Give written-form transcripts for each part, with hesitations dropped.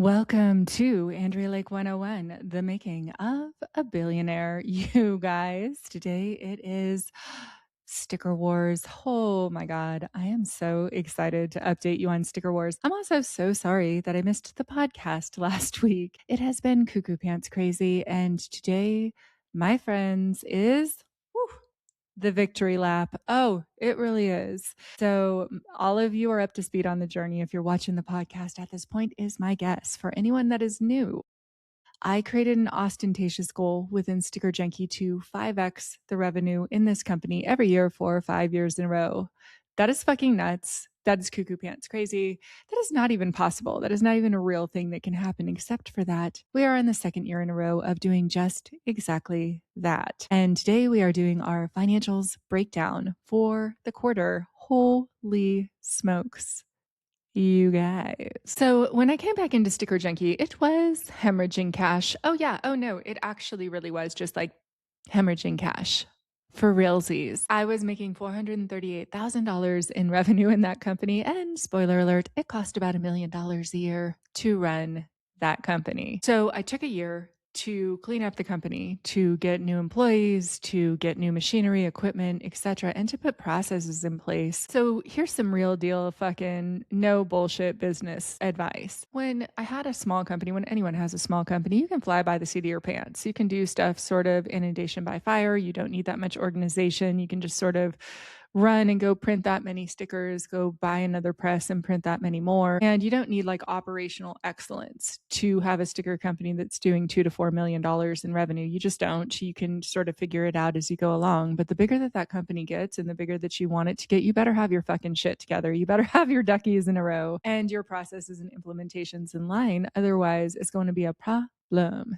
Welcome to Andrea Lake 101, the making of a billionaire. You guys, today it is Sticker Wars. Oh my God, I am so excited to update you on Sticker Wars. I'm also so sorry that I missed the podcast last week. It has been cuckoo pants crazy. And today, my friends, is the victory lap. Oh, it really is. So, all of you are up to speed on the journey. If you're watching the podcast at this point, is my guess. For anyone that is new, I created an ostentatious goal within StickerJunkie to 5x the revenue in this company every year for 5 years in a row. That is fucking nuts. That is cuckoo pants crazy. That is not even possible. That is not even a real thing that can happen, except for that we are in the second year in a row of doing just exactly that. And today we are doing our financials breakdown for the quarter. Holy smokes, you guys. So when I came back into StickerJunkie, it was hemorrhaging cash. Oh yeah. Oh no, it actually really was just like hemorrhaging cash. For realsies, I was making $438,000 in revenue in that company. And spoiler alert, it cost about $1 million a year to run that company. So I took a year to clean up the company, to get new employees, to get new machinery, equipment, etc., and to put processes in place. So here's some real deal fucking no bullshit business advice. When I had a small company, when anyone has a small company, you can fly by the seat of your pants. You can do stuff sort of inundation by fire. You don't need that much organization. You can just sort of run and go print that many stickers, go buy another press and print that many more. And you don't need like operational excellence to have a sticker company that's doing $2 to $4 million in revenue. You just don't. You can sort of figure it out as you go along. But the bigger that company gets and the bigger that you want it to get, you better have your fucking shit together. You better have your duckies in a row and your processes and implementations in line. Otherwise, it's going to be a problem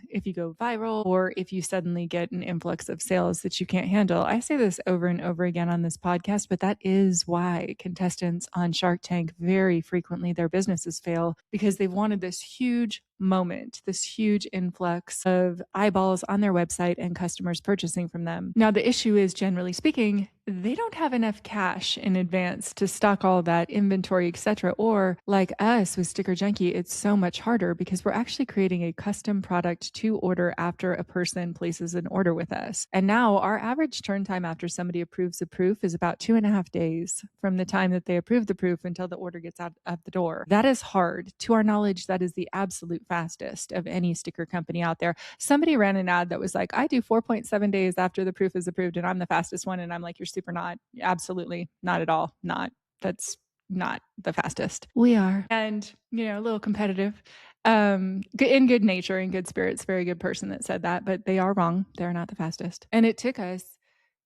if you go viral or if you suddenly get an influx of sales that you can't handle. I say this over and over again on this podcast, but that is why contestants on Shark Tank very frequently their businesses fail, because they've wanted this huge moment, this huge influx of eyeballs on their website and customers purchasing from them. Now, the issue is, generally speaking, they don't have enough cash in advance to stock all that inventory, etc. Or like us with StickerJunkie, it's so much harder because we're actually creating a custom product to order after a person places an order with us. And now our average turn time after somebody approves a proof is about 2.5 days from the time that they approve the proof until the order gets out of the door. That is hard. To our knowledge, that is the absolute fastest of any sticker company out there. Somebody ran an ad that was like, I do 4.7 days after the proof is approved and I'm the fastest one. And I'm like, you're super not. Absolutely not at all. Not. That's not the fastest. We are. And, a little competitive. In good nature, in good spirits, very good person that said that, but they are wrong. They're not the fastest. And it took us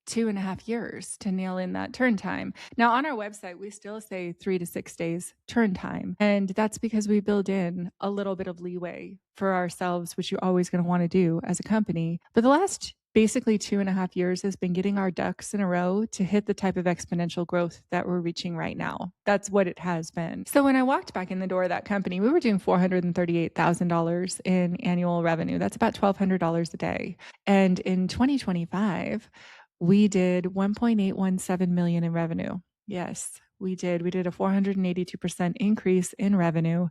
2.5 years to nail in that turn time. Now on our website, we still say 3 to 6 days turn time. And that's because we build in a little bit of leeway for ourselves, which you're always going to want to do as a company. But the last basically 2.5 years has been getting our ducks in a row to hit the type of exponential growth that we're reaching right now. That's what it has been. So when I walked back in the door of that company, we were doing $438,000 in annual revenue. That's about $1,200 a day. And in 2025, we did 1.817 million in revenue. Yes, we did. We did a 482% increase in revenue.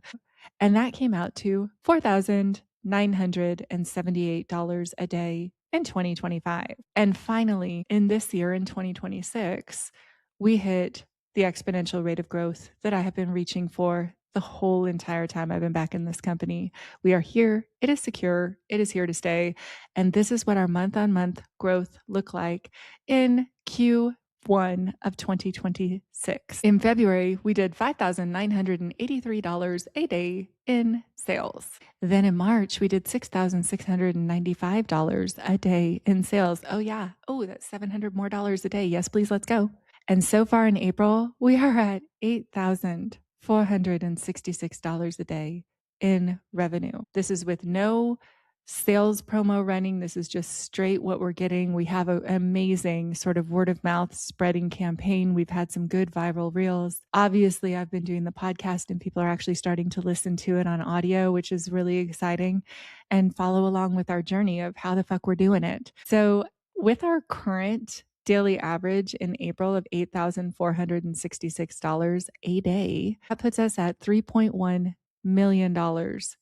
And that came out to $4,978 a day in 2025. And finally, in this year, in 2026, we hit the exponential rate of growth that I have been reaching for the whole entire time I've been back in this company. We are here. It is secure. It is here to stay. And this is what our month-on-month growth look like in Q1 of 2026. In February, we did $5,983 a day in sales. Then in March, we did $6,695 a day in sales. Oh yeah. Oh, that's $700 more a day. Yes, please. Let's go. And so far in April, we are at $8,466 a day in revenue. This is with no sales promo running. This is just straight what we're getting. We have an amazing sort of word of mouth spreading campaign. We've had some good viral reels. Obviously, I've been doing the podcast and people are actually starting to listen to it on audio, which is really exciting, and follow along with our journey of how the fuck we're doing it. So with our current daily average in April of $8,466 a day, that puts us at $3.1 million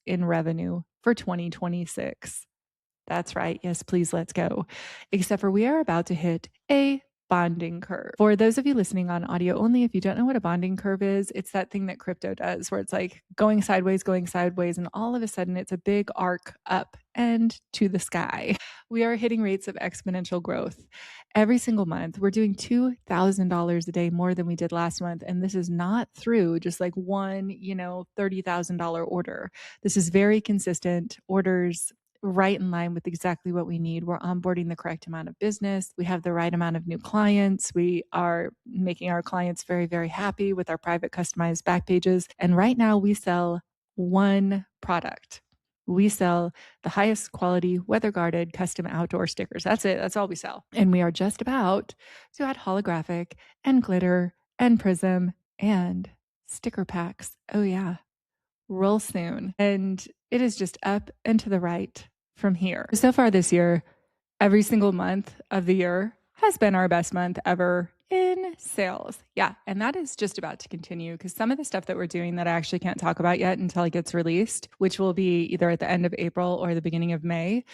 in revenue for 2026. That's right. Yes, please, let's go. Except for we are about to hit a bonding curve. For those of you listening on audio only, if you don't know what a bonding curve is, it's that thing that crypto does where it's like going sideways, and all of a sudden it's a big arc up and to the sky. We are hitting rates of exponential growth. Every single month, we're doing $2,000 a day more than we did last month. And this is not through just like one, $30,000 order. This is very consistent orders right in line with exactly what we need. We're onboarding the correct amount of business. We have the right amount of new clients. We are making our clients very, very happy with our private customized back pages. And right now we sell one product. We sell the highest quality weather guarded custom outdoor stickers. That's it. That's all we sell. And we are just about to add holographic and glitter and prism and sticker packs. Oh yeah, real soon. And it is just up and to the right from here. So far this year, every single month of the year has been our best month ever in sales. Yeah. And that is just about to continue because some of the stuff that we're doing that I actually can't talk about yet until it gets released, which will be either at the end of April or the beginning of May,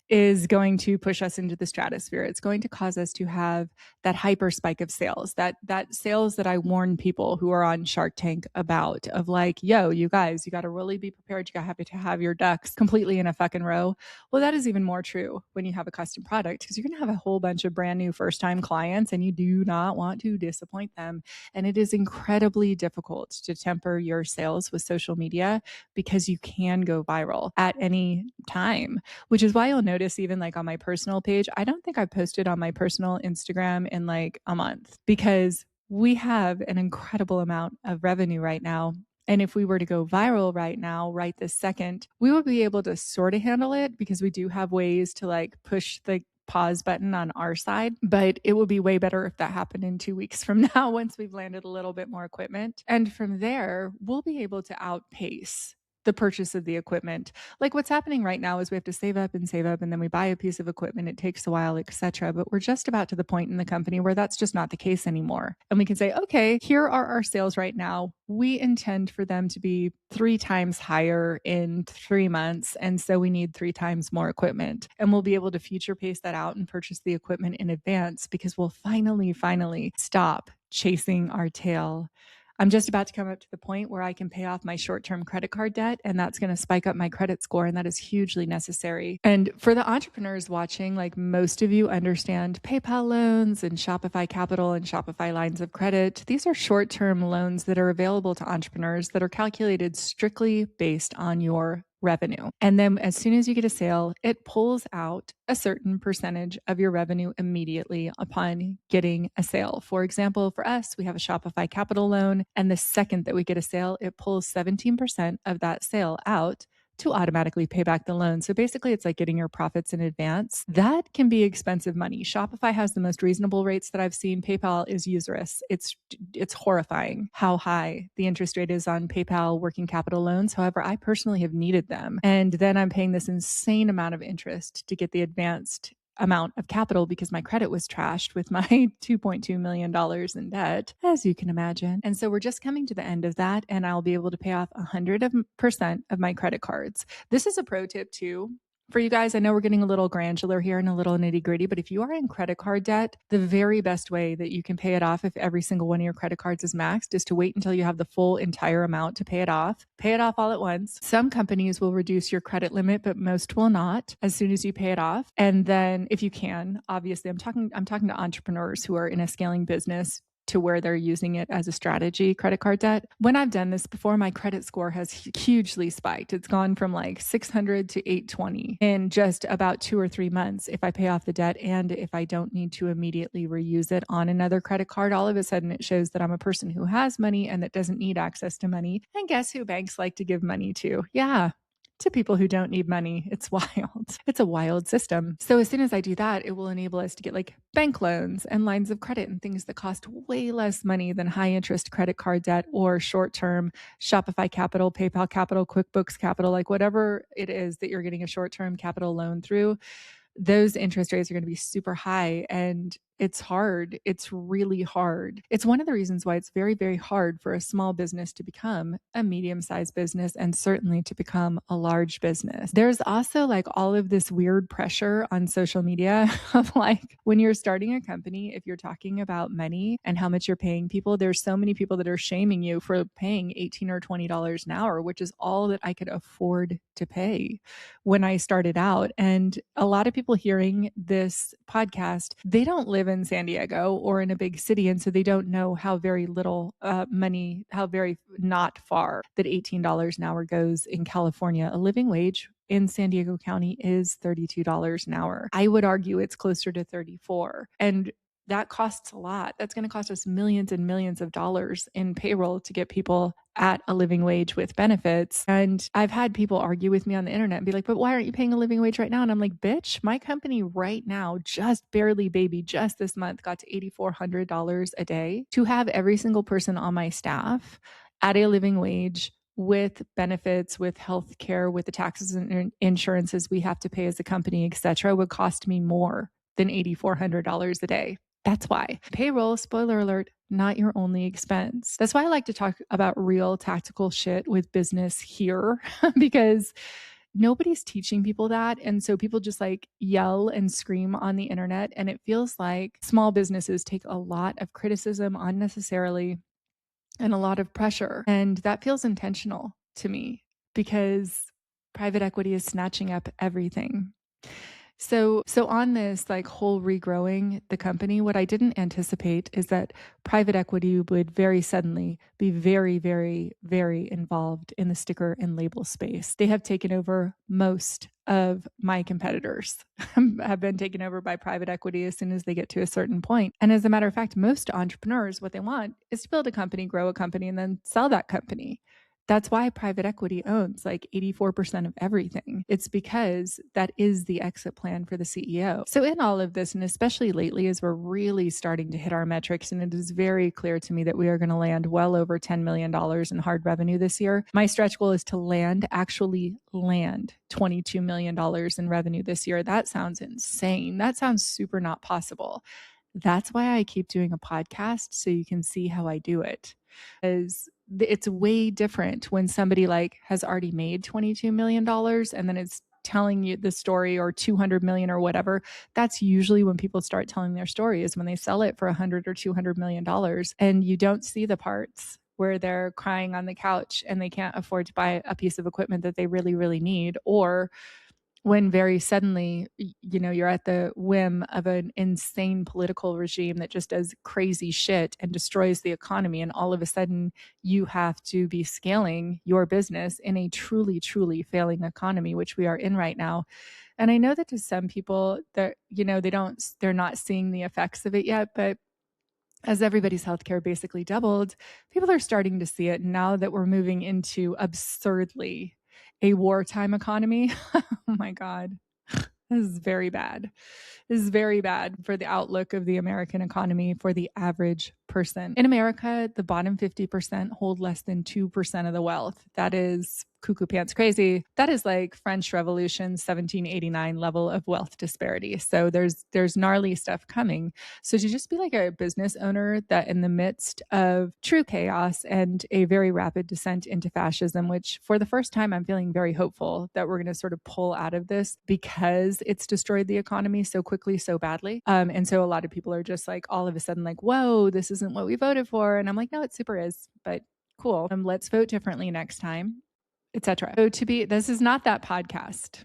is going to push us into the stratosphere. It's going to cause us to have that hyper spike of sales, that sales that I warn people who are on Shark Tank about, of like, yo, you guys, you got to really be prepared. You got to have your ducks completely in a fucking row. Well, that is even more true when you have a custom product because you're going to have a whole bunch of brand new first time clients and you do not want to disappoint them. And it is incredibly difficult to temper your sales with social media because you can go viral at any time, which is why you'll notice even like on my personal page, I don't think I've posted on my personal Instagram in like a month because we have an incredible amount of revenue right now. And if we were to go viral right now, right this second, we would be able to sort of handle it because we do have ways to like push the pause button on our side, but it would be way better if that happened in 2 weeks from now once we've landed a little bit more equipment. And from there, we'll be able to outpace the purchase of the equipment. Like what's happening right now is we have to save up and then we buy a piece of equipment. It takes a while, etc. But we're just about to the point in the company where that's just not the case anymore. And we can say, okay, here are our sales right now. We intend for them to be 3 times higher in 3 months. And so we need 3 times more equipment. And we'll be able to future pace that out and purchase the equipment in advance because we'll finally stop chasing our tail. I'm just about to come up to the point where I can pay off my short-term credit card debt, and that's going to spike up my credit score, and that is hugely necessary. And for the entrepreneurs watching, like most of you understand PayPal loans and Shopify Capital and Shopify lines of credit. These are short-term loans that are available to entrepreneurs that are calculated strictly based on your revenue. And then as soon as you get a sale, it pulls out a certain percentage of your revenue immediately upon getting a sale. For example, for us, we have a Shopify Capital loan, and the second that we get a sale, it pulls 17% of that sale out to automatically pay back the loan. So basically, it's like getting your profits in advance. That can be expensive money. Shopify has the most reasonable rates that I've seen. PayPal is usurious. It's horrifying how high the interest rate is on PayPal working capital loans. However, I personally have needed them. And then I'm paying this insane amount of interest to get the advanced amount of capital because my credit was trashed with my $2.2 million in debt, as you can imagine. And so we're just coming to the end of that, and I'll be able to pay off 100% of my credit cards. This is a pro tip too. For you guys, I know we're getting a little granular here and a little nitty gritty, but if you are in credit card debt, the very best way that you can pay it off if every single one of your credit cards is maxed is to wait until you have the full entire amount to pay it off. Pay it off all at once. Some companies will reduce your credit limit, but most will not as soon as you pay it off. And then if you can, obviously I'm talking to entrepreneurs who are in a scaling business to where they're using it as a strategy, credit card debt. When I've done this before, my credit score has hugely spiked. It's gone from like 600 to 820 in just about 2 or 3 months if I pay off the debt and if I don't need to immediately reuse it on another credit card. All of a sudden, it shows that I'm a person who has money and that doesn't need access to money. And guess who banks like to give money to? Yeah, to people who don't need money. It's wild. It's a wild system. So as soon as I do that, it will enable us to get like bank loans and lines of credit and things that cost way less money than high interest credit card debt or short-term Shopify Capital, PayPal Capital, QuickBooks Capital, like whatever it is that you're getting a short-term capital loan through. Those interest rates are going to be super high. And It's hard. It's really hard. It's one of the reasons why it's very, very hard for a small business to become a medium-sized business and certainly to become a large business. There's also like all of this weird pressure on social media of like when you're starting a company, if you're talking about money and how much you're paying people, there's so many people that are shaming you for paying $18 or $20 an hour, which is all that I could afford to pay when I started out. And a lot of people hearing this podcast, they don't live in San Diego or in a big city. And so they don't know how very little money, how very not far that $18 an hour goes in California. A living wage in San Diego County is $32 an hour. I would argue it's closer to 34. And that costs a lot. That's going to cost us millions and millions of dollars in payroll to get people at a living wage with benefits. And I've had people argue with me on the internet and be like, but why aren't you paying a living wage right now? And I'm like, bitch, my company right now, just barely baby, just this month got to $8,400 a day to have every single person on my staff at a living wage with benefits, with health care, with the taxes and insurances we have to pay as a company, et cetera, would cost me more than $8,400 a day. That's why. Payroll, spoiler alert, not your only expense. That's why I like to talk about real tactical shit with business here because nobody's teaching people that. And so people just like yell and scream on the internet. And it feels like small businesses take a lot of criticism unnecessarily and a lot of pressure. And that feels intentional to me because private equity is snatching up everything. So on this like whole regrowing the company, what I didn't anticipate is that private equity would very suddenly be very, very, very involved in the sticker and label space. They have taken over most of my competitors have been taken over by private equity as soon as they get to a certain point. And as a matter of fact, most entrepreneurs, what they want is to build a company, grow a company, and then sell that company. That's why private equity owns like 84% of everything. It's because that is the exit plan for the CEO. So in all of this, and especially lately, as we're really starting to hit our metrics, and it is very clear to me that we are going to land well over $10 million in hard revenue this year. My stretch goal is to actually land $22 million in revenue this year. That sounds insane. That sounds super not possible. That's why I keep doing a podcast so you can see how I do it. Because it's way different when somebody like has already made $22 million and then it's telling you the story, or 200 million or whatever. That's usually when people start telling their story, is when they sell it for 100 or 200 million dollars and you don't see the parts where they're crying on the couch and they can't afford to buy a piece of equipment that they really, really need, or when very suddenly, you're at the whim of an insane political regime that just does crazy shit and destroys the economy. And all of a sudden you have to be scaling your business in a truly, truly failing economy, which we are in right now. And I know that to some people that, they're not seeing the effects of it yet, but as everybody's healthcare basically doubled, people are starting to see it now that we're moving into absurdly a wartime economy. Oh my God. This is very bad. This is very bad for the outlook of the American economy for the average person. In America, the bottom 50% hold less than 2% of the wealth. That is cuckoo pants crazy. That is like French Revolution 1789 level of wealth disparity. So there's gnarly stuff coming. So to just be like a business owner that in the midst of true chaos and a very rapid descent into fascism, which for the first time I'm feeling very hopeful that we're going to sort of pull out of this because it's destroyed the economy so quickly, so badly. And so a lot of people are just like all of a sudden like, whoa, this isn't what we voted for. And I'm like, no, it super is, but cool. Let's vote differently next time, etc. So this is not that podcast.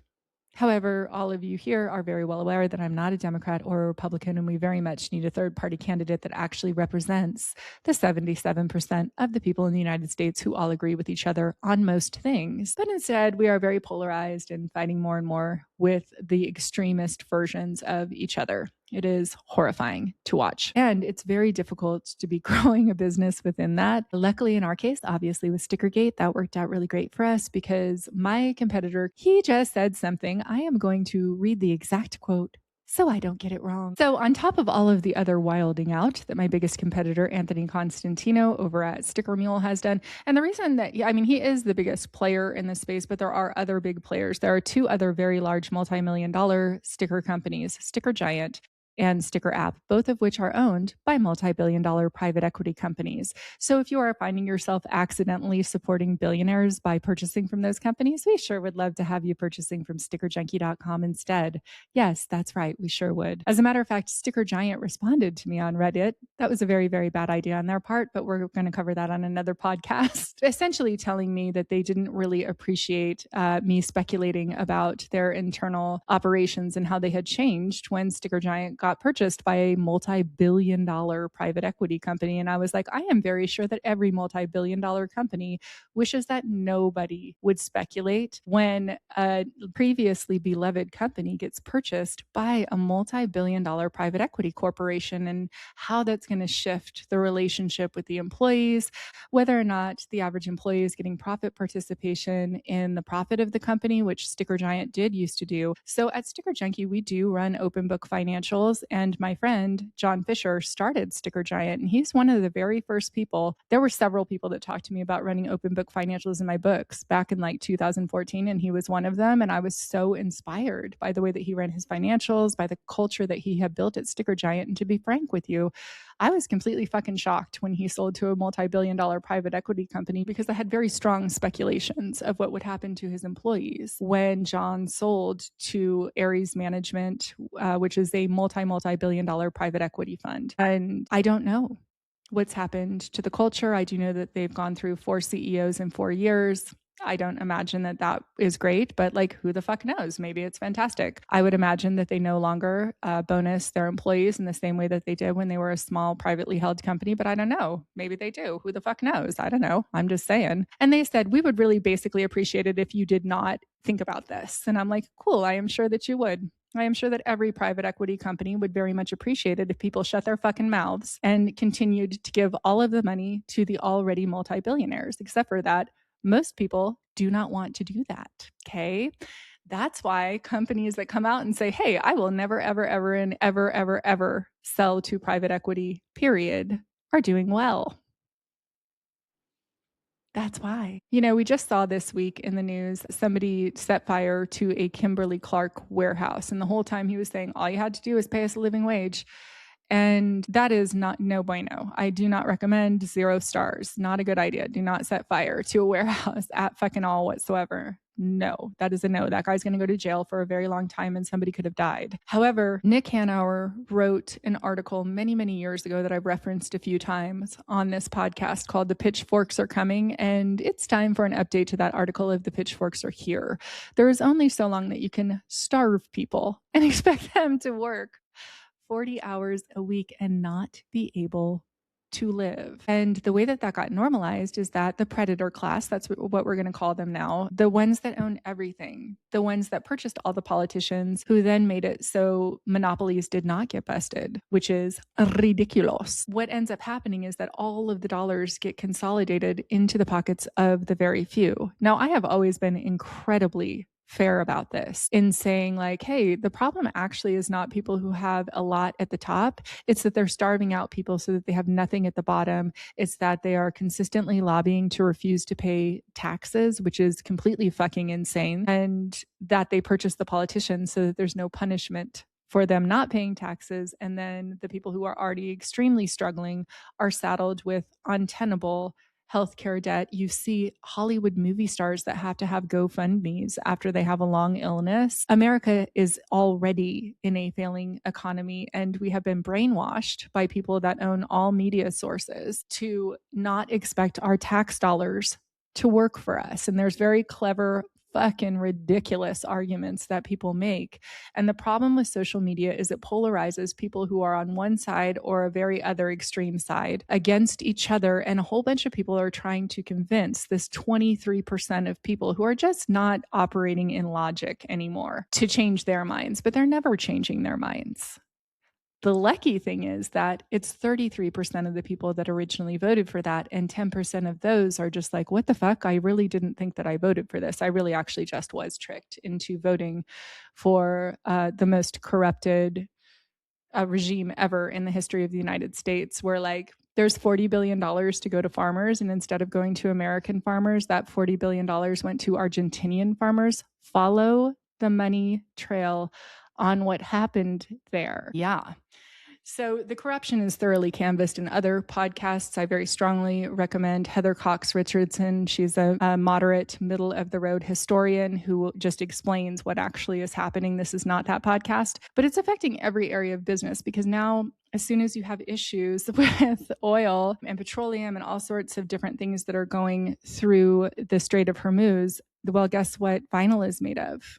However, all of you here are very well aware that I'm not a Democrat or a Republican, and we very much need a third-party candidate that actually represents the 77% of the people in the United States who all agree with each other on most things. But instead, we are very polarized and fighting more and more with the extremist versions of each other. It is horrifying to watch. And it's very difficult to be growing a business within that. Luckily, in our case, obviously with StickerGate, that worked out really great for us because my competitor, he just said something. I am going to read the exact quote so I don't get it wrong. So on top of all of the other wilding out that my biggest competitor, Anthony Constantino over at Sticker Mule has done, and the reason that, he is the biggest player in this space, but there are other big players. There are two other very large multi-million-dollar sticker companies, Sticker Giant and Sticker app, both of which are owned by multi-billion-dollar private equity companies. So if you are finding yourself accidentally supporting billionaires by purchasing from those companies, we sure would love to have you purchasing from StickerJunkie.com instead. Yes, that's right, we sure would. As a matter of fact, Sticker Giant responded to me on Reddit. That was a very, very bad idea on their part, but we're going to cover that on another podcast. Essentially telling me that they didn't really appreciate me speculating about their internal operations and how they had changed when Sticker Giant got purchased by a multi-billion-dollar private equity company. And I was like, I am very sure that every multi-billion-dollar company wishes that nobody would speculate when a previously beloved company gets purchased by a multi-billion-dollar private equity corporation, and how that's going to shift the relationship with the employees, whether or not the average employee is getting profit participation in the profit of the company, which Sticker Giant did used to do. So at Sticker Junkie, we do run open book financials, and my friend John Fisher started Sticker Giant, and he's one of the very first people. There were several people that talked to me about running open book financials in my books back in like 2014, and he was one of them. And I was so inspired by the way that he ran his financials, by the culture that he had built at Sticker Giant. And to be frank with you, I was completely fucking shocked when he sold to a multi-billion-dollar private equity company, because I had very strong speculations of what would happen to his employees when John sold to Ares Management, which is a multi-billion-dollar private equity fund. And I don't know what's happened to the culture. I do know that they've gone through 4 CEOs in 4 years. I don't imagine that that is great, but like, who the fuck knows? Maybe it's fantastic. I would imagine that they no longer bonus their employees in the same way that they did when they were a small privately held company, but I don't know. Maybe they do. Who the fuck knows? I don't know. I'm just saying. And they said, we would really basically appreciate it if you did not think about this. And I'm like, cool, I am sure that you would. I am sure that every private equity company would very much appreciate it if people shut their fucking mouths and continued to give all of the money to the already multi-billionaires, except for that most people do not want to do that. Okay. That's why companies that come out and say, hey, I will never, ever, ever, and ever, ever, ever sell to private equity, period, are doing well. That's why. You know, we just saw this week in the news, somebody set fire to a Kimberly-Clark warehouse. And the whole time he was saying, all you had to do is pay us a living wage. And that is not no bueno. I do not recommend, 0 stars. Not a good idea. Do not set fire to a warehouse at fucking all whatsoever. No, that is a no. That guy's going to go to jail for a very long time, and somebody could have died. However, Nick Hanauer wrote an article many, many years ago that I've referenced a few times on this podcast called The Pitchforks Are Coming. And it's time for an update to that article of The Pitchforks Are Here. There is only so long that you can starve people and expect them to work 40 hours a week and not be able to live. And the way that that got normalized is that the predator class, that's what we're going to call them now, the ones that own everything, the ones that purchased all the politicians, who then made it so monopolies did not get busted, which is ridiculous. What ends up happening is that all of the dollars get consolidated into the pockets of the very few. Now, I have always been incredibly fair about this in saying like, hey, the problem actually is not people who have a lot at the top. It's that they're starving out people so that they have nothing at the bottom. It's that they are consistently lobbying to refuse to pay taxes, which is completely fucking insane. And that they purchase the politicians so that there's no punishment for them not paying taxes. And then the people who are already extremely struggling are saddled with untenable healthcare debt. You see Hollywood movie stars that have to have GoFundMes after they have a long illness. America is already in a failing economy, and we have been brainwashed by people that own all media sources to not expect our tax dollars to work for us. And there's very clever, fucking ridiculous arguments that people make. And the problem with social media is it polarizes people who are on one side or a very other extreme side against each other. And a whole bunch of people are trying to convince this 23% of people who are just not operating in logic anymore to change their minds, but they're never changing their minds. The lucky thing is that it's 33% of the people that originally voted for that, and 10% of those are just like, what the fuck? I really didn't think that I voted for this. I really actually just was tricked into voting for the most corrupted regime ever in the history of the United States, where like there's $40 billion to go to farmers, and instead of going to American farmers, that $40 billion went to Argentinian farmers. Follow the money trail on what happened there. Yeah. So the corruption is thoroughly canvassed in other podcasts. I very strongly recommend Heather Cox Richardson. She's a moderate, middle of the road historian who just explains what actually is happening. This is not that podcast, but it's affecting every area of business because now, as soon as you have issues with oil and petroleum and all sorts of different things that are going through the Strait of Hormuz, well, guess what vinyl is made of?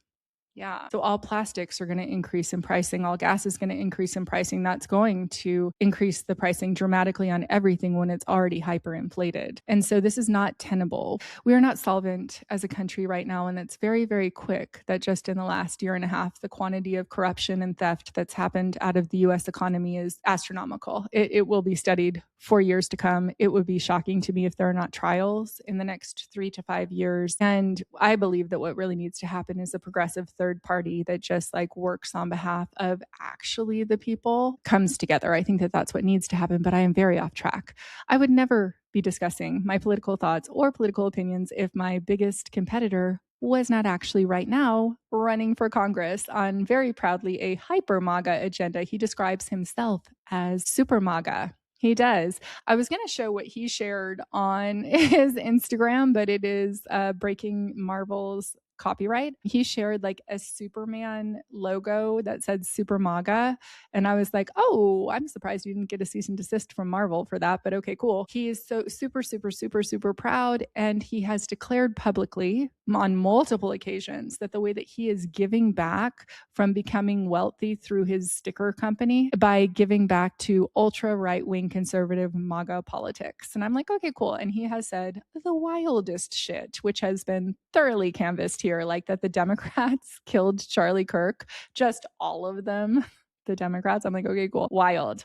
Yeah. So all plastics are going to increase in pricing. All gas is going to increase in pricing. That's going to increase the pricing dramatically on everything when it's already hyperinflated. And so this is not tenable. We are not solvent as a country right now. And it's very, very quick that just in the last year and a half, the quantity of corruption and theft that's happened out of the US economy is astronomical. It will be studied for years to come. It would be shocking to me if there are not trials in the next 3 to 5 years. And I believe that what really needs to happen is a progressive third party that just like works on behalf of actually the people comes together. I think that that's what needs to happen, but I am very off track. I would never be discussing my political thoughts or political opinions if my biggest competitor was not actually right now running for Congress on very proudly a hyper MAGA agenda. He describes himself as super MAGA. He does. I was going to show what he shared on his Instagram, but it is breaking Marvel's copyright. He shared like a Superman logo that said Super MAGA. And I was like, oh, I'm surprised you didn't get a cease and desist from Marvel for that. But okay, cool. He is so super proud. And he has declared publicly on multiple occasions that the way that he is giving back from becoming wealthy through his sticker company by giving back to ultra right-wing conservative MAGA politics. And I'm like, okay, cool. And he has said the wildest shit, which has been thoroughly canvassed here, like that the Democrats killed Charlie Kirk, just all of them. The Democrats. I'm like, okay, cool. Wild.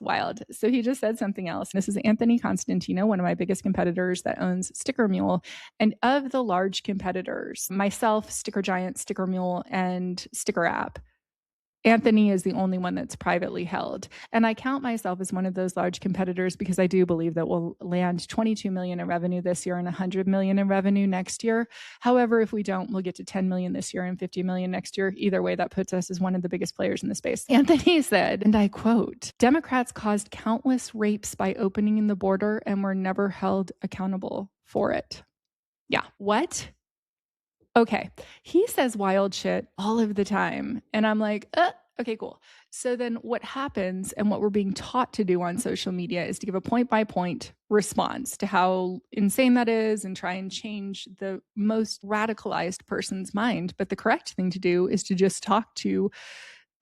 So he just said something else. This is Anthony Constantino, one of my biggest competitors that owns Sticker Mule. And of the large competitors, myself, Sticker Giant, Sticker Mule, and Sticker App, Anthony is the only one that's privately held. And I count myself as one of those large competitors because I do believe that we'll land 22 million in revenue this year and 100 million in revenue next year. However, if we don't, we'll get to 10 million this year and 50 million next year. Either way, that puts us as one of the biggest players in the space. Anthony said, and I quote, Democrats caused countless rapes by opening the border and were never held accountable for it. Yeah. What? Okay. He says wild shit all of the time. And I'm like, okay, cool. So then what happens and what we're being taught to do on social media is to give a point by point response to how insane that is and try and change the most radicalized person's mind. But the correct thing to do is to just talk to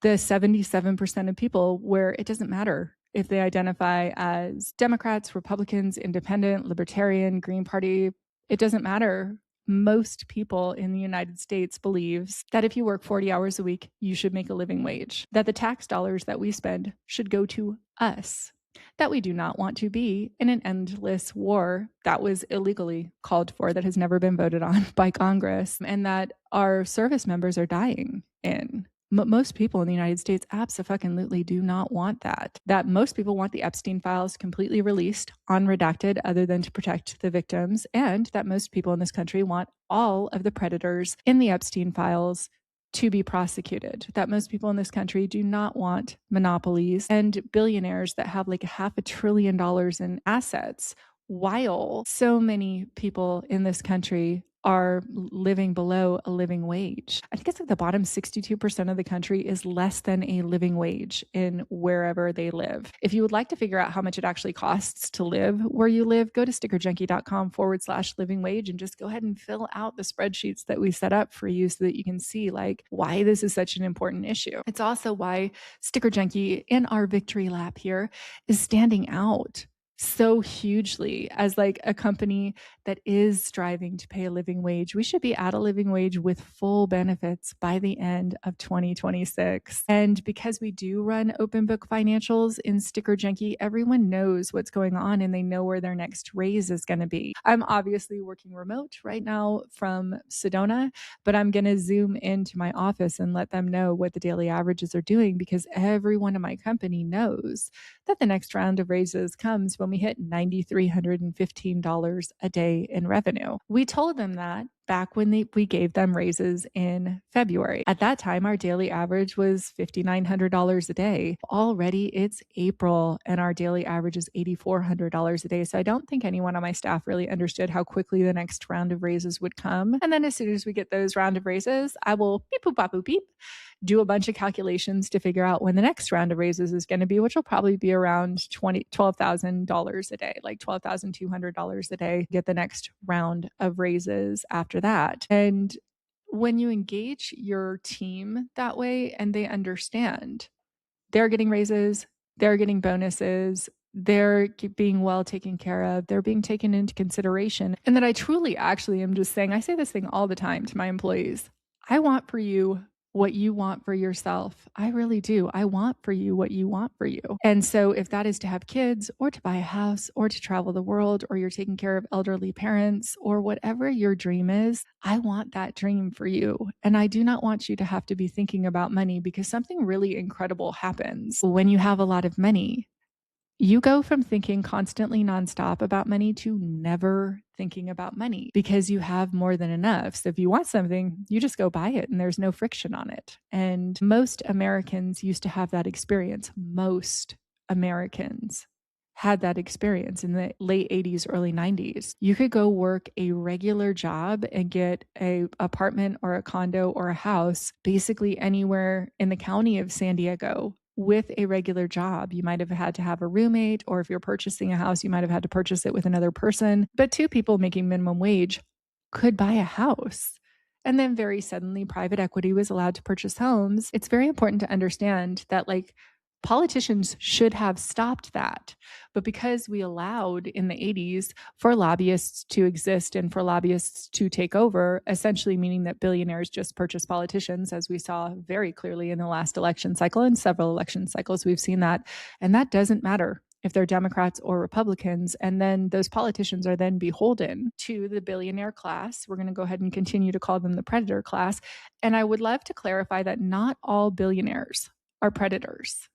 the 77% of people where it doesn't matter if they identify as Democrats, Republicans, Independent, Libertarian, Green Party. It doesn't matter. Most people in the United States believes that if you work 40 hours a week, you should make a living wage, that the tax dollars that we spend should go to us, that we do not want to be in an endless war that was illegally called for, that has never been voted on by Congress, and that our service members are dying in. Most people in the United States absolutely do not want that. That most people want the Epstein files completely released, unredacted, other than to protect the victims, and that most people in this country want all of the predators in the Epstein files to be prosecuted. That most people in this country do not want monopolies and billionaires that have like $500 billion in assets, while so many people in this country are living below a living wage. I think it's like the bottom 62% of the country is less than a living wage in wherever they live. If you would like to figure out how much it actually costs to live where you live, go to StickerJunkie.com/living wage and just go ahead and fill out the spreadsheets that we set up for you so that you can see like why this is such an important issue. It's also why StickerJunkie in our victory lap here is standing out so hugely as like a company that is striving to pay a living wage. We should be at a living wage with full benefits by the end of 2026. And because we do run open book financials in StickerJunkie, everyone knows what's going on and they know where their next raise is going to be. I'm obviously working remote right now from Sedona, but I'm going to zoom into my office and let them know what the daily averages are doing because everyone in my company knows that the next round of raises comes when we hit $9,315 a day in revenue. We told them that back when we gave them raises in February. At that time, our daily average was $5,900 a day. Already it's April and our daily average is $8,400 a day. So I don't think anyone on my staff really understood how quickly the next round of raises would come. And then as soon as we get those round of raises, I will beep, boop, bop, boop, beep, do a bunch of calculations to figure out when the next round of raises is going to be, which will probably be around $12,000 a day, like $12,200 a day, get the next round of raises after that. And when you engage your team that way and they understand they're getting raises, they're getting bonuses, they're being well taken care of, they're being taken into consideration, and that I truly actually am just saying, I say this thing all the time to my employees. I want for you what you want for yourself. I really do. I want for you what you want for you. And so if that is to have kids or to buy a house or to travel the world or you're taking care of elderly parents or whatever your dream is, I want that dream for you. And I do not want you to have to be thinking about money because something really incredible happens when you have a lot of money. You go from thinking constantly nonstop about money to never thinking about money because you have more than enough. So if you want something, you just go buy it and there's no friction on it. And most Americans used to have that experience. Most Americans had that experience in the late 80s, early 90s. You could go work a regular job and get an apartment or a condo or a house basically anywhere in the county of San Diego with a regular job. You might have had to have a roommate, or if you're purchasing a house, you might have had to purchase it with another person. But two people making minimum wage could buy a house. And then very suddenly, private equity was allowed to purchase homes. It's very important to understand that, like, politicians should have stopped that. But because we allowed in the 80s for lobbyists to exist and for lobbyists to take over, essentially meaning that billionaires just purchase politicians, as we saw very clearly in the last election cycle and several election cycles, we've seen that. And that doesn't matter if they're Democrats or Republicans. And then those politicians are then beholden to the billionaire class. We're going to go ahead and continue to call them the predator class. And I would love to clarify that not all billionaires are predators.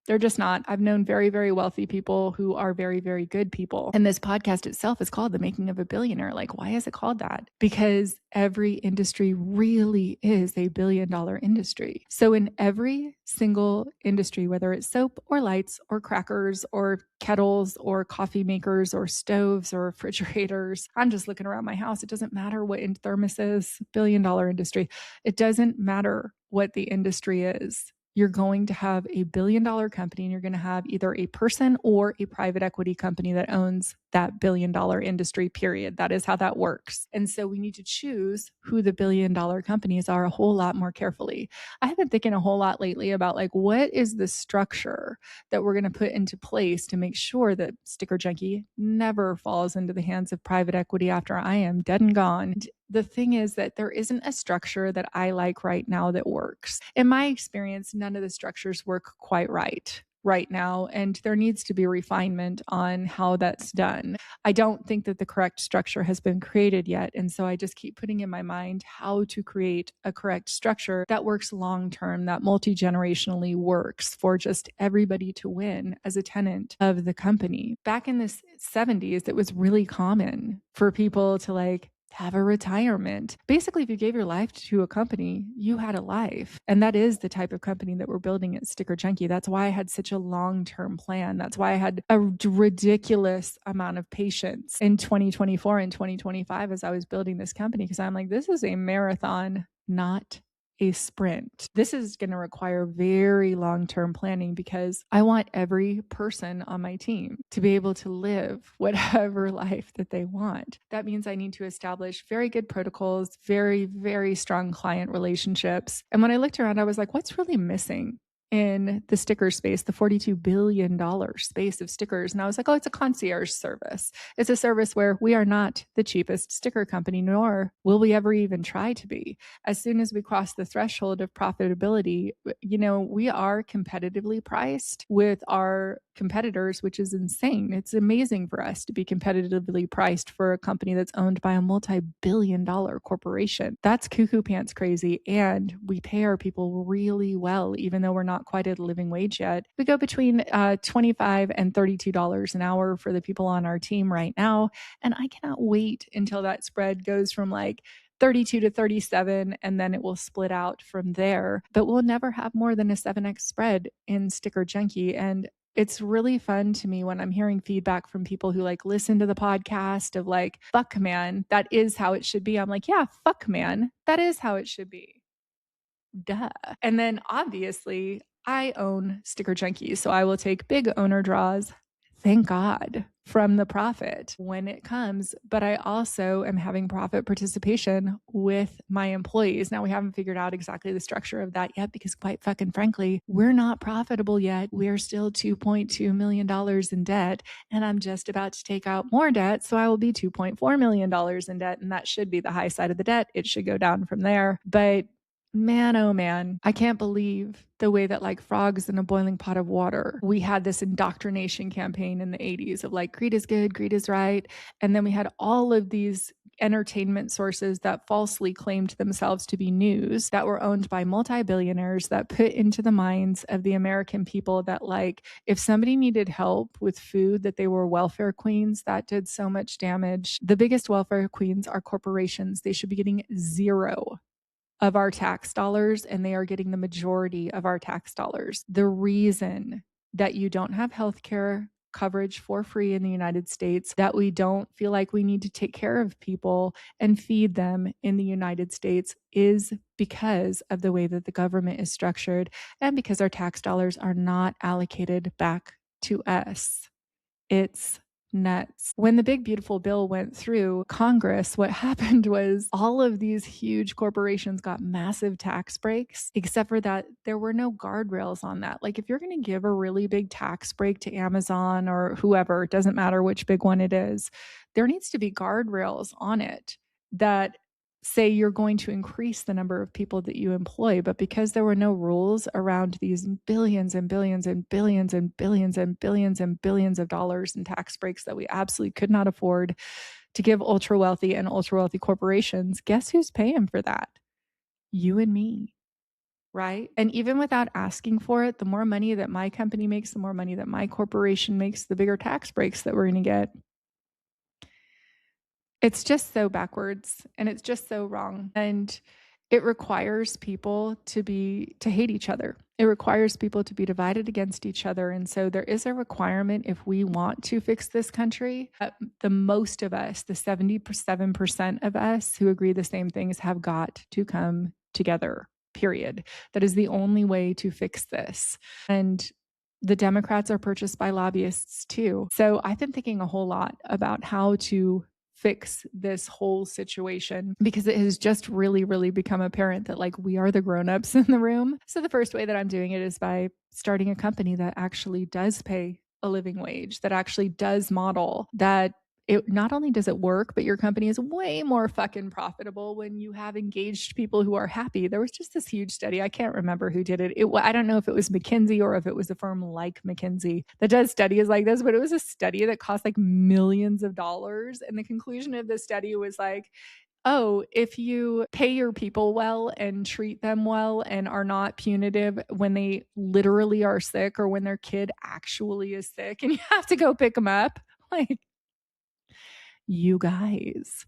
They're just not. I've known very, very wealthy people who are very, very good people. And this podcast itself is called The Making of a Billionaire. Like, why is it called that? Because every industry really is a billion-dollar industry. So in every single industry, whether it's soap or lights or crackers or kettles or coffee makers or stoves or refrigerators, I'm just looking around my house. It doesn't matter what thermoses, billion-dollar industry. It doesn't matter what the industry is. You're going to have a billion-dollar company and you're going to have either a person or a private equity company that owns that billion-dollar industry, period. That is how that works. And so we need to choose who the billion-dollar companies are a whole lot more carefully. I have been thinking a whole lot lately about, like, what is the structure that we're going to put into place to make sure that StickerJunkie never falls into the hands of private equity after I am dead and gone. The thing is that there isn't a structure that I like right now that works. In my experience, none of the structures work quite right now, and there needs to be refinement on how that's done. I don't think that the correct structure has been created yet, and so I just keep putting in my mind how to create a correct structure that works long-term, that multi-generationally works for just everybody to win as a tenant of the company. Back in the 70s, it was really common for people to, like, have a retirement. Basically, if you gave your life to a company, you had a life. And that is the type of company that we're building at StickerJunkie. That's why I had such a long-term plan. That's why I had a ridiculous amount of patience in 2024 and 2025 as I was building this company, because I'm like, this is a marathon, not a sprint. This is going to require very long-term planning because I want every person on my team to be able to live whatever life that they want. That means I need to establish very good protocols, very, very strong client relationships. And when I looked around, I was like, what's really missing in the sticker space, the $42 billion space of stickers? And I was like, oh, it's a concierge service. It's a service where we are not the cheapest sticker company, nor will we ever even try to be. As soon as we cross the threshold of profitability, we are competitively priced with our competitors, which is insane. It's amazing for us to be competitively priced for a company that's owned by a multi-billion-dollar corporation. That's cuckoo pants crazy. And we pay our people really well, even though we're not quite at a living wage yet. We go between $25 and $32 an hour for the people on our team right now. And I cannot wait until that spread goes from like 32 to 37, and then it will split out from there. But we'll never have more than a 7x spread in StickerJunkie. And it's really fun to me when I'm hearing feedback from people who like listen to the podcast of like, fuck man, that is how it should be. I'm like, yeah, fuck man, that is how it should be. Duh. And then obviously I own StickerJunkie, so I will take big owner draws, thank God, from the profit when it comes. But I also am having profit participation with my employees. Now, we haven't figured out exactly the structure of that yet because, quite fucking frankly, we're not profitable yet. We're still $2.2 million in debt, and I'm just about to take out more debt. So I will be $2.4 million in debt, and that should be the high side of the debt. It should go down from there. But man, oh man, I can't believe the way that like frogs in a boiling pot of water, we had this indoctrination campaign in the 80s of like, greed is good, greed is right. And then we had all of these entertainment sources that falsely claimed themselves to be news that were owned by multi-billionaires that put into the minds of the American people that like, if somebody needed help with food, that they were welfare queens. That did so much damage. The biggest welfare queens are corporations. They should be getting zero of our tax dollars, and they are getting the majority of our tax dollars. The reason that you don't have healthcare coverage for free in the United States, that we don't feel like we need to take care of people and feed them in the United States, is because of the way that the government is structured and because our tax dollars are not allocated back to us. It's nuts. When the big beautiful bill went through Congress, what happened was all of these huge corporations got massive tax breaks, except for that there were no guardrails on that. Like if you're going to give a really big tax break to Amazon or whoever, it doesn't matter which big one it is, there needs to be guardrails on it that say you're going to increase the number of people that you employ. But because there were no rules around these billions and billions and billions and billions and billions and billions of dollars in tax breaks that we absolutely could not afford to give ultra wealthy and ultra wealthy corporations, guess who's paying for that? You and me. Right? And even without asking for it, the more money that my company makes, the more money that my corporation makes, the bigger tax breaks that we're going to get. It's just so backwards and it's just so wrong. And it requires people to hate each other. It requires people to be divided against each other. And so there is a requirement, if we want to fix this country, the most of us, the 77% of us who agree the same things, have got to come together, period. That is the only way to fix this. And the Democrats are purchased by lobbyists too. So I've been thinking a whole lot about how to fix this whole situation because it has just really, really become apparent that like we are the grown-ups in the room. So the first way that I'm doing it is by starting a company that actually does pay a living wage, that actually does model that. It not only does it work, but your company is way more fucking profitable when you have engaged people who are happy. There was just this huge study. I can't remember who did it. I don't know if it was McKinsey or if it was a firm like McKinsey that does studies like this, but it was a study that cost like millions of dollars. And the conclusion of the study was like, oh, if you pay your people well and treat them well and are not punitive when they literally are sick or when their kid actually is sick and you have to go pick them up, like, you guys,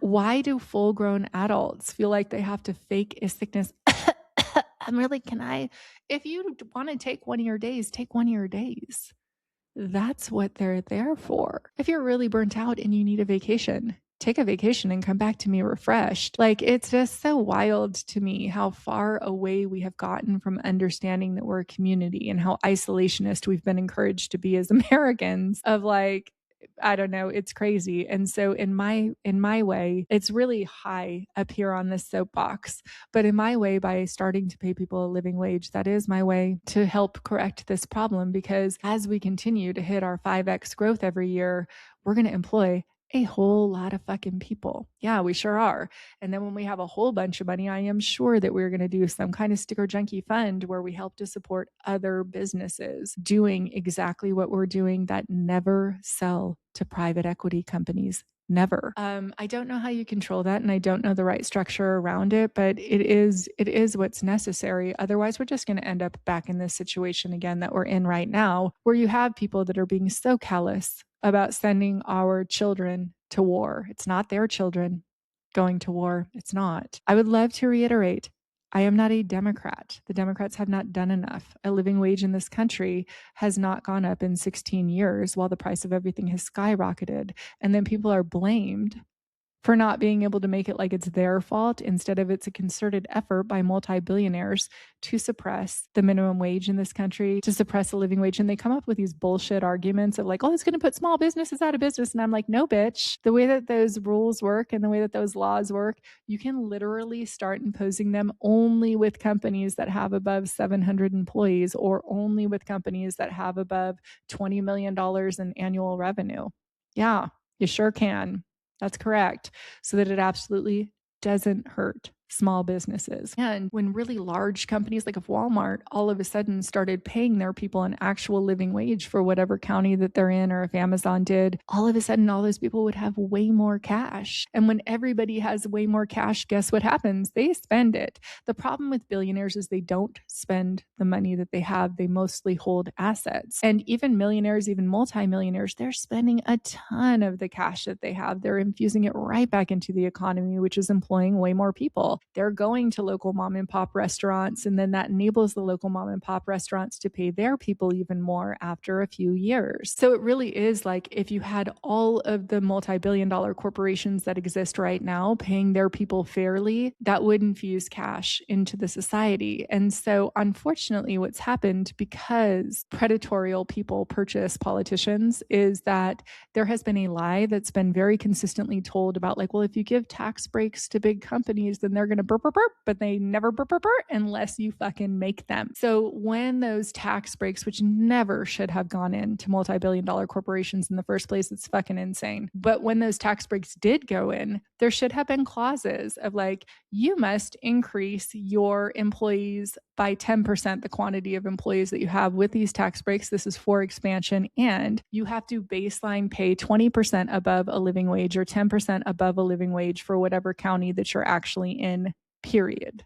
why do full grown adults feel like they have to fake a sickness? If you want to take one of your days, take one of your days. That's what they're there for. If you're really burnt out and you need a vacation, take a vacation and come back to me refreshed. Like, it's just so wild to me how far away we have gotten from understanding that we're a community and how isolationist we've been encouraged to be as Americans of like, I don't know, it's crazy. And so in my way, it's really high up here on this soapbox, but in my way, by starting to pay people a living wage, that is my way to help correct this problem. Because as we continue to hit our 5x growth every year, we're going to employ a whole lot of fucking people. Yeah, we sure are. And then when we have a whole bunch of money, I am sure that we're going to do some kind of StickerJunkie fund where we help to support other businesses doing exactly what we're doing, that never sell to private equity companies. Never. I don't know how you control that, and I don't know the right structure around it, but it is what's necessary. Otherwise, we're just going to end up back in this situation again that we're in right now, where you have people that are being so callous about sending our children to war. It's not their children. going to war. It's not. I would love to reiterate, I am not a Democrat. The Democrats have not done enough. A living wage in this country has not gone up in 16 years while the price of everything has skyrocketed. And then people are blamed for not being able to make it like it's their fault instead of it's a concerted effort by multi-billionaires to suppress the minimum wage in this country, to suppress the living wage. And they come up with these bullshit arguments of like, oh, it's going to put small businesses out of business. And I'm like, no, bitch. The way that those rules work and the way that those laws work, you can literally start imposing them only with companies that have above 700 employees or only with companies that have above $20 million in annual revenue. Yeah, you sure can. That's correct. So that it absolutely doesn't hurt small businesses. And when really large companies like if Walmart all of a sudden started paying their people an actual living wage for whatever county that they're in, or if Amazon did, all of a sudden all those people would have way more cash. And when everybody has way more cash, guess what happens? They spend it. The problem with billionaires is they don't spend the money that they have. They mostly hold assets. And even millionaires, even multimillionaires, they're spending a ton of the cash that they have. They're infusing it right back into the economy, which is employing way more people. They're going to local mom and pop restaurants, and then that enables the local mom and pop restaurants to pay their people even more after a few years. So it really is like if you had all of the multi-billion-dollar corporations that exist right now paying their people fairly, that would infuse cash into the society. And so unfortunately, what's happened because predatory people purchase politicians is that there has been a lie that's been very consistently told about like, well, if you give tax breaks to big companies, then they're going to burp, burp, burp, but they never burp, burp, burp unless you fucking make them. So when those tax breaks, which never should have gone into multi-billion-dollar corporations in the first place, it's fucking insane. But when those tax breaks did go in, there should have been clauses of like, you must increase your employees by 10% the quantity of employees that you have with these tax breaks. This is for expansion. And you have to baseline pay 20% above a living wage or 10% above a living wage for whatever county that you're actually in, period.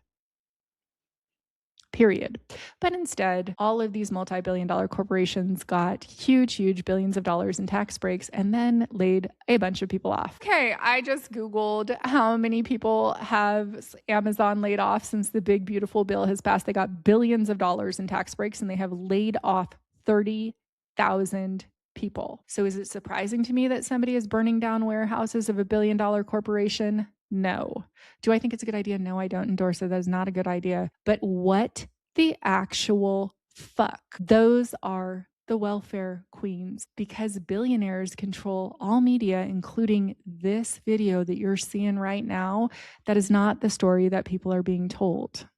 But instead, all of these multi-billion-dollar corporations got huge billions of dollars in tax breaks and then laid a bunch of people off. Okay, I just Googled how many people have Amazon laid off since the big beautiful bill has passed. They got billions of dollars in tax breaks and they have laid off 30,000 people. So is it surprising to me that somebody is burning down warehouses of a billion-dollar corporation? No. Do I think it's a good idea? No, I don't endorse it. That is not a good idea. But what the actual fuck? Those are the welfare queens, because billionaires control all media, including this video that you're seeing right now. That is not the story that people are being told.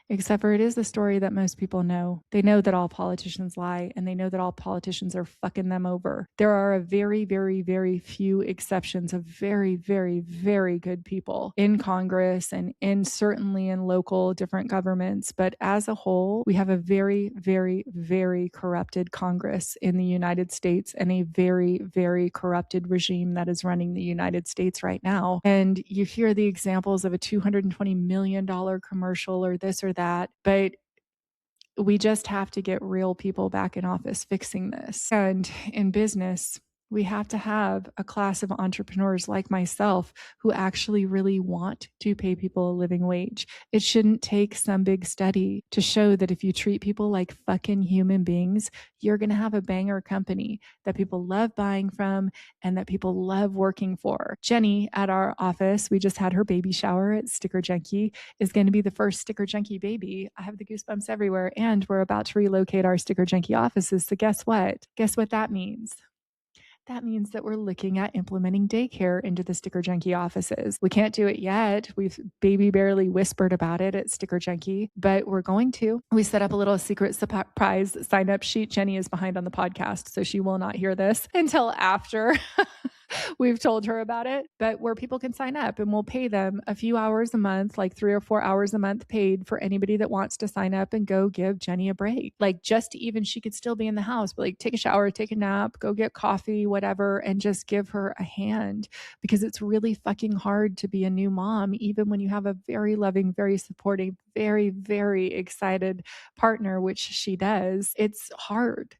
Except for it is the story that most people know. They know that all politicians lie, and they know that all politicians are fucking them over. There are a very few exceptions of very good people in Congress and certainly in local different governments. But as a whole, we have a very corrupted Congress in the United States and a very corrupted regime that is running the United States right now. And you hear the examples of a $220 million commercial or this or that, but we just have to get real people back in office fixing this. And in business, we have to have a class of entrepreneurs like myself who actually really want to pay people a living wage. It shouldn't take some big study to show that if you treat people like fucking human beings, you're going to have a banger company that people love buying from and that people love working for. Jenny at our office, we just had her baby shower at StickerJunkie, is going to be the first StickerJunkie baby. I have the goosebumps everywhere. And we're about to relocate our StickerJunkie offices. So guess what? Guess what that means? That means that we're looking at implementing daycare into the StickerJunkie offices. We can't do it yet. We've baby barely whispered about it at StickerJunkie, but we're going to. We set up a little secret surprise sign up sheet. Jenny is behind on the podcast, so she will not hear this until after we've told her about it, but where people can sign up and we'll pay them a few hours a month, like 3 or 4 hours a month paid for anybody that wants to sign up and go give Jenny a break. Like just to even, she could still be in the house, but like take a shower, take a nap, go get coffee, whatever, and just give her a hand, because it's really fucking hard to be a new mom, even when you have a very loving, very supporting, very excited partner, which she does. It's hard.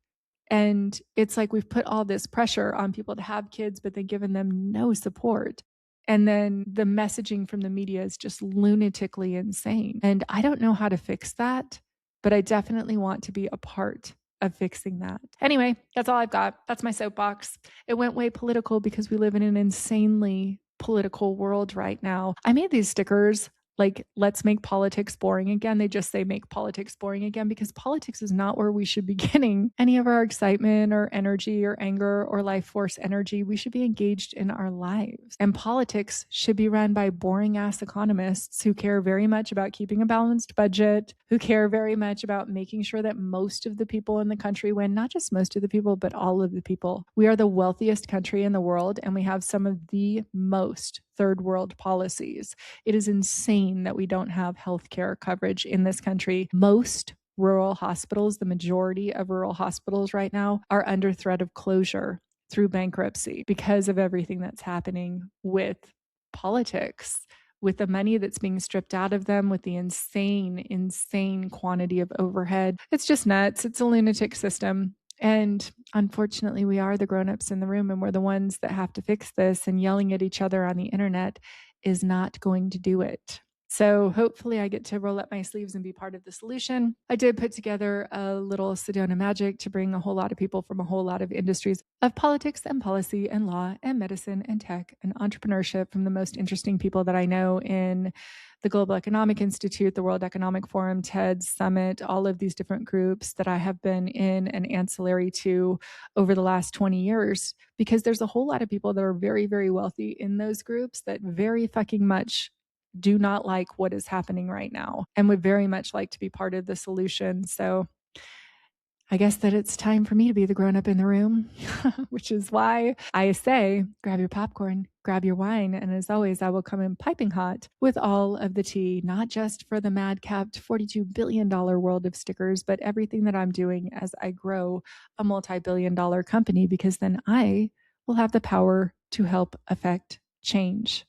And it's like we've put all this pressure on people to have kids, but then given them no support. And then the messaging from the media is just lunatically insane. And I don't know how to fix that, but I definitely want to be a part of fixing that. Anyway, that's all I've got. That's my soapbox. It went way political because we live in an insanely political world right now. I made these stickers like, let's make politics boring again. They just say make politics boring again because politics is not where we should be getting any of our excitement or energy or anger or life force energy. We should be engaged in our lives. And politics should be run by boring ass economists who care very much about keeping a balanced budget, who care very much about making sure that most of the people in the country win, not just most of the people, but all of the people. We are the wealthiest country in the world, and we have some of the most third world policies. It is insane that we don't have healthcare coverage in this country. Most rural hospitals, the majority of rural hospitals right now, are under threat of closure through bankruptcy because of everything that's happening with politics, with the money that's being stripped out of them, with the insane quantity of overhead. It's just nuts. It's a lunatic system. And unfortunately, we are the grown-ups in the room, and we're the ones that have to fix this, and yelling at each other on the internet is not going to do it. So hopefully I get to roll up my sleeves and be part of the solution. I did put together a little Sedona magic to bring a whole lot of people from a whole lot of industries of politics and policy and law and medicine and tech and entrepreneurship from the most interesting people that I know in the Global Economic Institute, the World Economic Forum, TED Summit, all of these different groups that I have been in and ancillary to over the last 20 years, because there's a whole lot of people that are very, very wealthy in those groups that very fucking much do not like what is happening right now and would very much like to be part of the solution. So I guess that it's time for me to be the grown up in the room, which is why I say grab your popcorn, grab your wine, and as always, I will come in piping hot with all of the tea, not just for the mad-capped $42 billion world of stickers, but everything that I'm doing as I grow a multi-billion-dollar company, because then I will have the power to help affect change.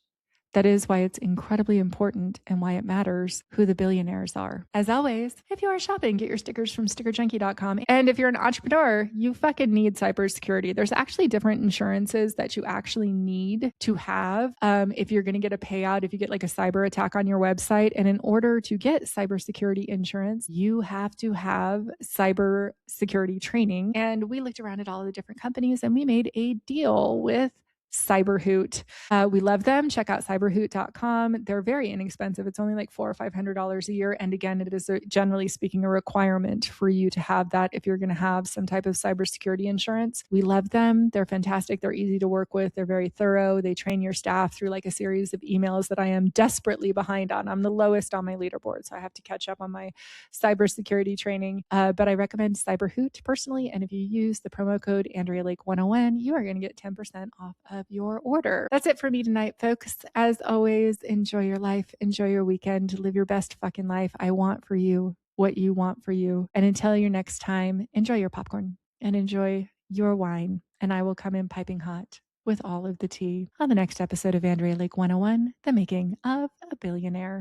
That is why it's incredibly important and why it matters who the billionaires are. As always, if you are shopping, get your stickers from StickerJunkie.com. And if you're an entrepreneur, you fucking need cybersecurity. There's actually different insurances that you actually need to have if you're going to get a payout, if you get like a cyber attack on your website. And in order to get cybersecurity insurance, you have to have cybersecurity training. And we looked around at all of the different companies and we made a deal with Cyberhoot. We love them. Check out cyberhoot.com. They're very inexpensive. It's only like $400 or $500 a year. And again, it is generally speaking a requirement for you to have that if you're going to have some type of cybersecurity insurance. We love them. They're fantastic. They're easy to work with. They're very thorough. They train your staff through like a series of emails that I am desperately behind on. I'm the lowest on my leaderboard, so I have to catch up on my cybersecurity training. But I recommend Cyberhoot personally. And if you use the promo code Andrea Lake 101, you are going to get 10% off of your order. That's it for me tonight, folks. As always, enjoy your life, enjoy your weekend, live your best fucking life. I want for you what you want for you. And until your next time, enjoy your popcorn and enjoy your wine. And I will come in piping hot with all of the tea on the next episode of Andrea Lake 101, The Making of a Billionaire.